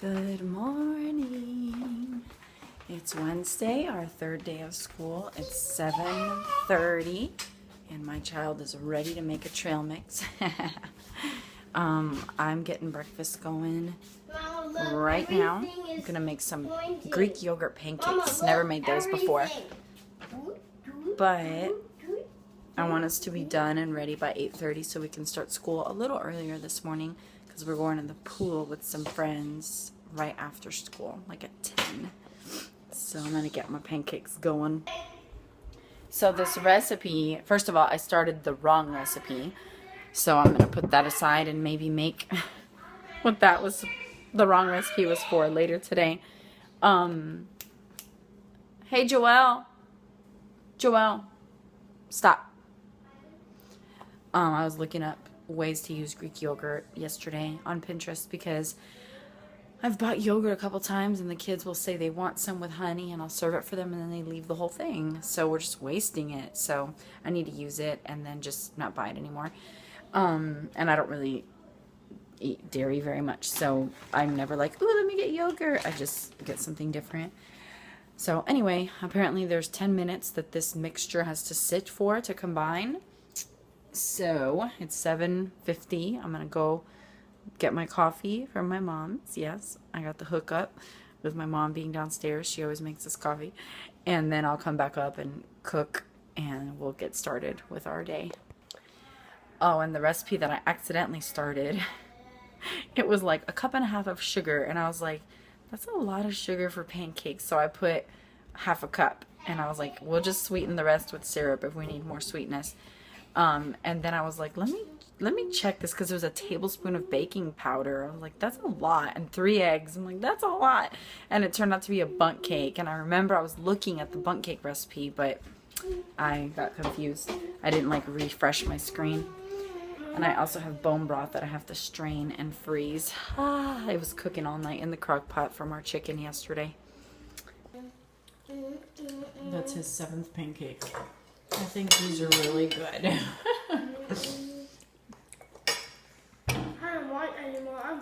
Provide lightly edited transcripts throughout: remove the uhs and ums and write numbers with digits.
Good morning. It's Wednesday, our third day of school. It's 7:30 and my child is ready to make a trail mix. I'm getting breakfast going right now. I'm gonna make some Greek yogurt pancakes. Never made those before, but I want us to be done and ready by 8:30 so we can start school a little earlier this morning because we're going to the pool with some friends right after school, like at 10. So I'm gonna get my pancakes going. So this recipe, first of all, I started the wrong recipe, so I'm gonna put that aside and maybe make what that was, the wrong recipe was for later today. Hey Joelle, stop. I was looking up ways to use Greek yogurt yesterday on Pinterest because I've bought yogurt a couple times and the kids will say they want some with honey and I'll serve it for them and then they leave the whole thing. So we're just wasting it. So I need to use it and then just not buy it anymore. And I don't really eat dairy very much. So I'm never like, ooh, let me get yogurt. I just get something different. So anyway, apparently there's 10 minutes that this mixture has to sit for to combine. So it's 7:50. I'm going to go get my coffee from my mom's. Yes, I got the hookup with my mom being downstairs. She always makes us coffee. And then I'll come back up and cook and we'll get started with our day. Oh, and the recipe that I accidentally started, it was like 1.5 cups of sugar. And I was like, that's a lot of sugar for pancakes. So I put 1/2 cup. And I was like, we'll just sweeten the rest with syrup if we need more sweetness. And then I was like, let me check this because it was a tablespoon of baking powder. I was like, that's a lot. And 3 eggs. I'm like, that's a lot. And it turned out to be a bundt cake. And I remember I was looking at the bundt cake recipe, but I got confused. I didn't like refresh my screen. And I also have bone broth that I have to strain and freeze. It was cooking all night in the crock pot from our chicken yesterday. That's his 7th pancake. I think these are really good. I don't want anymore.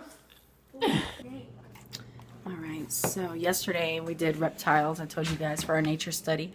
Alright, so yesterday we did reptiles, I told you guys, for our nature study.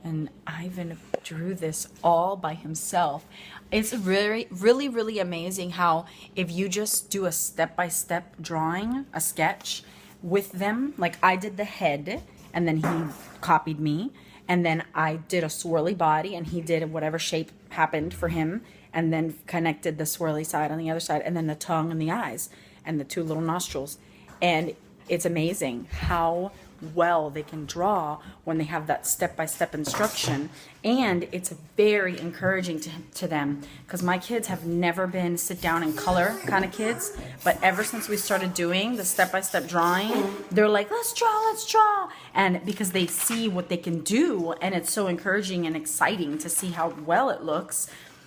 And Ivan drew this all by himself. It's really amazing how if you just do a step-by-step drawing, a sketch with them, like I did the head and then he copied me. And then I did a swirly body and he did whatever shape happened for him and then connected the swirly side on the other side and then the tongue and the eyes and the 2 little nostrils. And it's amazing how well they can draw when they have that step-by-step instruction. And it's very encouraging to them because my kids have never been sit down and color kind of kids, but ever since we started doing the step-by-step drawing, they're like, let's draw. And because they see what they can do, and it's so encouraging and exciting to see how well it looks,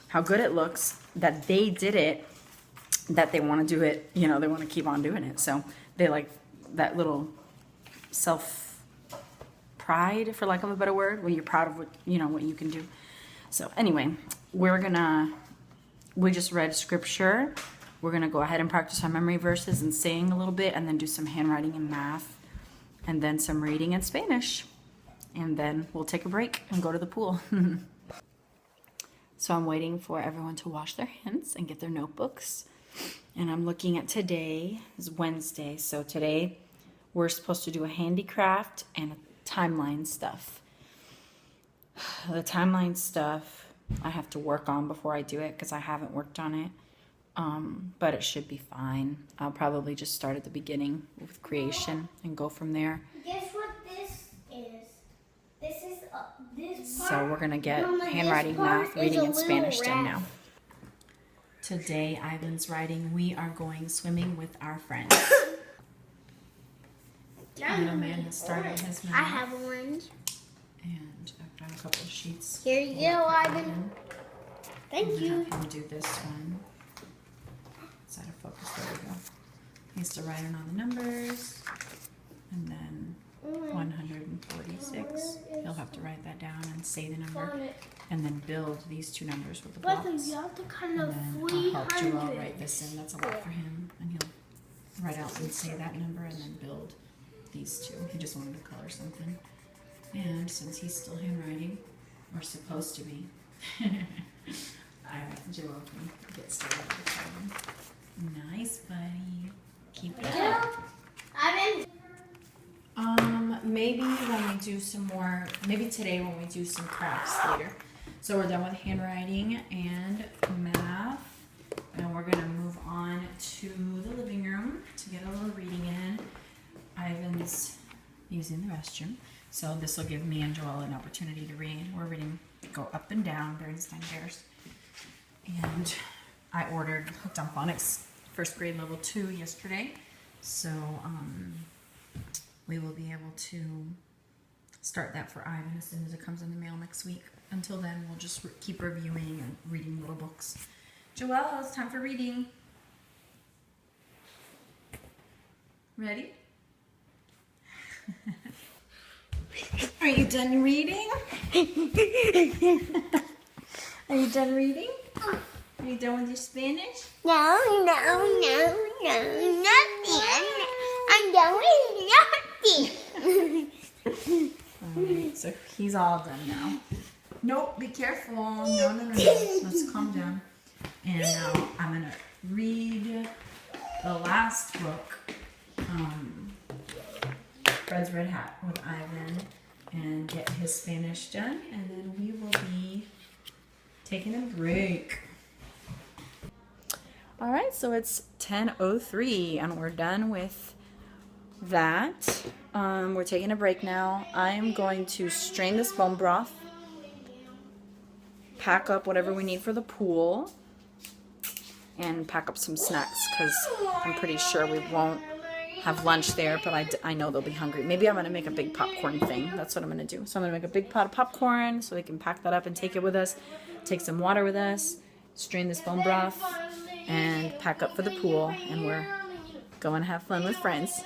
how good it looks, that they did it, that they want to do it, you know, they want to keep on doing it. So they like that little self-pride, for lack of a better word, when you're proud of what, you know, what you can do. So anyway, we just read scripture. We're gonna go ahead and practice our memory verses and sing a little bit and then do some handwriting and math and then some reading in Spanish. And then we'll take a break and go to the pool. So I'm waiting for everyone to wash their hands and get their notebooks. And I'm looking at today is Wednesday. So today we're supposed to do a handicraft and a timeline stuff. The timeline stuff I have to work on before I do it because I haven't worked on it. But it should be fine. I'll probably just start at the beginning with creation and go from there. Guess what this is? This is this part. So we're going to get Mama, handwriting, math, reading, and Spanish done now. raft. Today, Ivan's writing, we are going swimming with our friends. Little man has started his math. I have orange. And I've got a couple of sheets. Here you go, Ivan. Thank you. Have him do this one. It's out of focus. There we go. He has to write in all the numbers. And then 146. He'll have to write that down and say the number. And then build these 2 numbers with the But blocks. you have to kind And of then I'll help Joel write this in. That's a lot for him. And he'll write out and say that number and then build these two. He just wanted to color something. And since he's still handwriting, or supposed to be, Joel can get started with him. Nice, buddy. Keep it up. Maybe when we do some more, maybe today when we do some crafts later. So we're done with handwriting and math, and we're gonna move on to the living room to get a little reading in. Ivan's using the restroom, so this will give me and Joel an opportunity to read. We're reading Go Up and Down, Bernstein Bears. And I ordered Hooked on Phonics first grade level 2 yesterday, so we will be able to start that for Ivan as soon as it comes in the mail next week. Until then, we'll just keep reviewing and reading little books. Joelle, it's time for reading. Ready? Are you done reading? Are you done reading? Are you done with your Spanish? No, nothing. I'm done with nothing. Alright, so he's all done now. Nope, be careful. No. Let's calm down. And now I'm going to read the last book, Fred's Red Hat with Ivan, and get his Spanish done. And then we will be taking a break. Alright, so it's 10:03 and we're done with that. We're taking a break now. I'm going to strain this bone broth, pack up whatever we need for the pool, and pack up some snacks because I'm pretty sure we won't have lunch there, but I know they'll be hungry. Maybe I'm going to make a big popcorn thing. That's what I'm going to do. So I'm going to make a big pot of popcorn so we can pack that up and take it with us, take some water with us, strain this bone broth, and pack up for the pool, and we're going to have fun with friends.